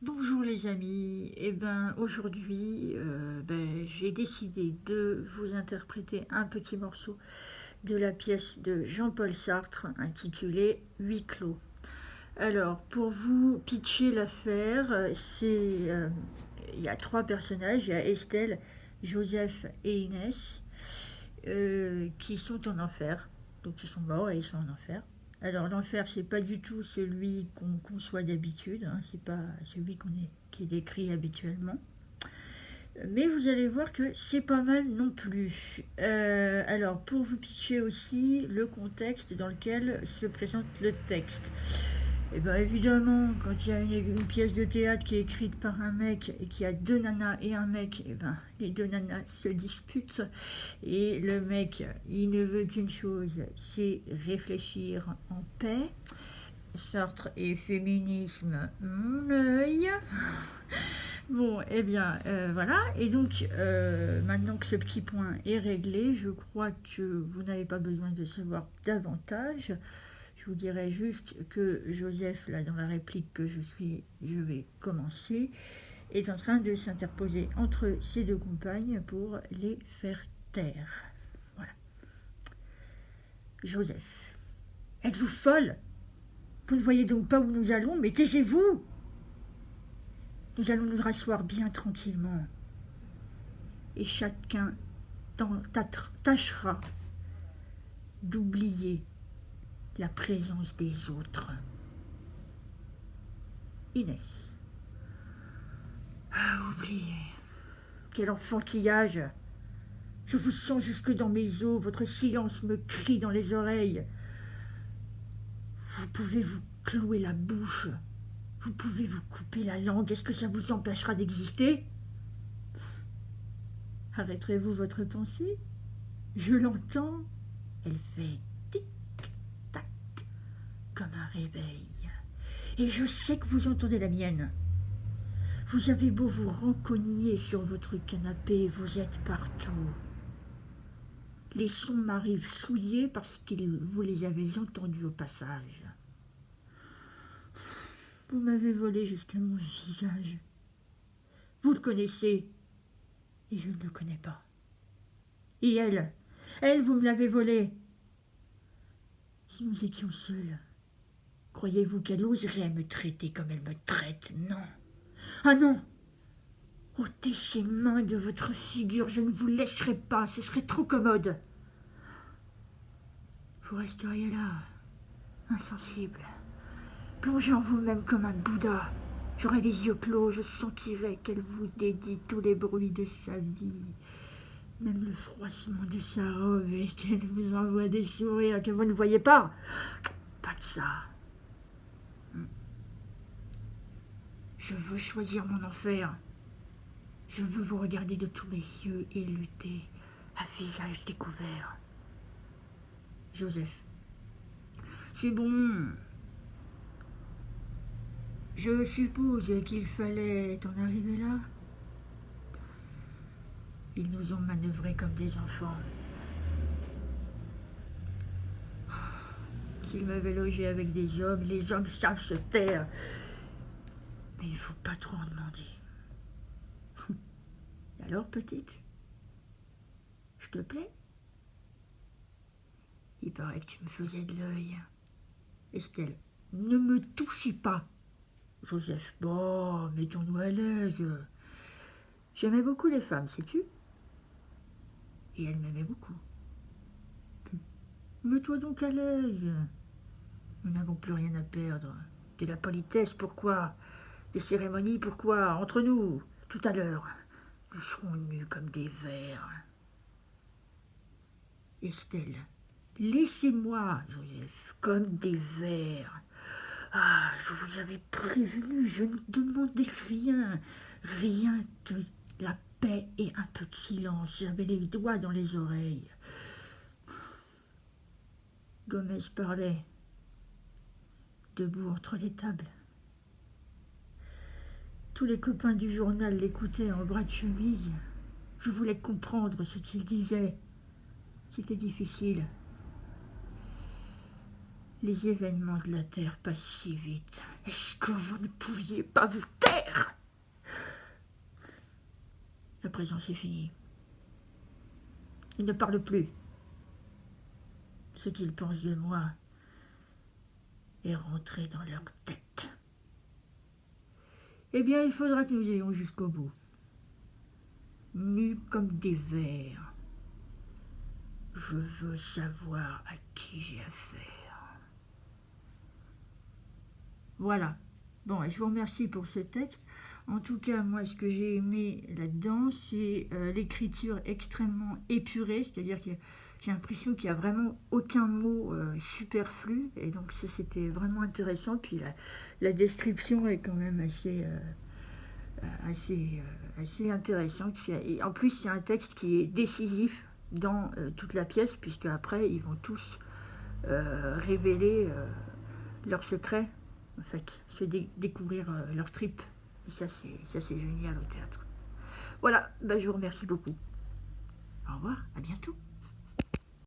Bonjour les amis, aujourd'hui j'ai décidé de vous interpréter un petit morceau de la pièce de Jean-Paul Sartre intitulée Huis clos. Alors pour vous pitcher l'affaire, il y a trois personnages, il y a Estelle, Joseph et Inès qui sont en enfer, donc ils sont morts et ils sont en enfer. Alors l'enfer, c'est pas du tout celui qu'on conçoit d'habitude, hein, c'est pas celui qui est décrit habituellement. Mais vous allez voir que c'est pas mal non plus. Alors pour vous pitcher aussi le contexte dans lequel se présente le texte. Et bien évidemment, quand il y a une pièce de théâtre qui est écrite par un mec et qu'il y a deux nanas et un mec, et ben les deux nanas se disputent et le mec, il ne veut qu'une chose, c'est réfléchir en paix. Sartre et féminisme, mon œil. Bon, voilà. Et donc, maintenant que ce petit point est réglé, je crois que vous n'avez pas besoin de savoir davantage. Je vous dirais juste que Joseph, là, dans la réplique que je vais commencer, est en train de s'interposer entre ses deux compagnes pour les faire taire. Voilà. Joseph, êtes-vous folle? Vous ne voyez donc pas où nous allons, mais taisez-vous! Nous allons nous rasseoir bien tranquillement. Et chacun tâchera d'oublier la présence des autres. Inès. Ah, oubliez. Quel enfantillage! Je vous sens jusque dans mes os, votre silence me crie dans les oreilles. Vous pouvez vous clouer la bouche, vous pouvez vous couper la langue, est-ce que ça vous empêchera d'exister? Arrêterez-vous votre pensée? Je l'entends, elle fait tic-tac, comme un réveil. Et je sais que vous entendez la mienne. Vous avez beau vous rancogner sur votre canapé, vous êtes partout. Les sons m'arrivent souillés parce que vous les avez entendus au passage. Vous m'avez volé jusqu'à mon visage. Vous le connaissez, et je ne le connais pas. Et elle, vous me l'avez volé. Si nous étions seuls, croyez-vous qu'elle oserait me traiter comme elle me traite? Non. Ah non! Ôtez ces mains de votre figure, je ne vous laisserai pas, ce serait trop commode. Vous resteriez là, insensible, plongé en vous-même comme un Bouddha. J'aurais les yeux clos, je sentirais qu'elle vous dédie tous les bruits de sa vie, même le froissement de sa robe, et qu'elle vous envoie des sourires que vous ne voyez pas. Pas de ça. Je veux choisir mon enfer. Je veux vous regarder de tous mes yeux et lutter à visage découvert. Joseph. C'est bon. Je suppose qu'il fallait en arriver là. Ils nous ont manœuvrés comme des enfants. S'ils m'avaient logé avec des hommes, les hommes savent se taire. Mais il ne faut pas trop en demander. Alors, petite, je te plais? Il paraît que tu me faisais de l'œil. Estelle, ne me touchez pas. Joseph, bon, mettons-nous à l'aise. J'aimais beaucoup les femmes, sais-tu? Et elle m'aimait beaucoup. Mets-toi donc à l'aise. Nous n'avons plus rien à perdre. De la politesse, pourquoi? Des cérémonies, pourquoi? Entre nous, tout à l'heure, nous serons nus comme des vers. Estelle, laissez-moi, Joseph, comme des vers. Ah, je vous avais prévenu, je ne demandais rien, rien que la paix et un peu de silence. J'avais les doigts dans les oreilles. Gomez parlait, debout entre les tables. Tous les copains du journal l'écoutaient en bras de chemise. Je voulais comprendre ce qu'il disait. C'était difficile. Les événements de la Terre passent si vite. Est-ce que vous ne pouviez pas vous taire? À présent, c'est fini. Ils ne parlent plus. Ce qu'ils pensent de moi est rentré dans leur tête. Eh bien, il faudra que nous ayons jusqu'au bout. Nus comme des vers. Je veux savoir à qui j'ai affaire. Voilà. Bon, je vous remercie pour ce texte. En tout cas, moi, ce que j'ai aimé là-dedans, c'est l'écriture extrêmement épurée, c'est-à-dire que j'ai l'impression qu'il n'y a vraiment aucun mot superflu, et donc ça, c'était vraiment intéressant. Puis la description est quand même assez intéressante. Et en plus, c'est un texte qui est décisif dans toute la pièce, puisque après, ils vont tous révéler leurs secrets, en fait, se découvrir leurs tripes. Et ça, c'est génial au théâtre. Voilà, je vous remercie beaucoup. Au revoir, à bientôt.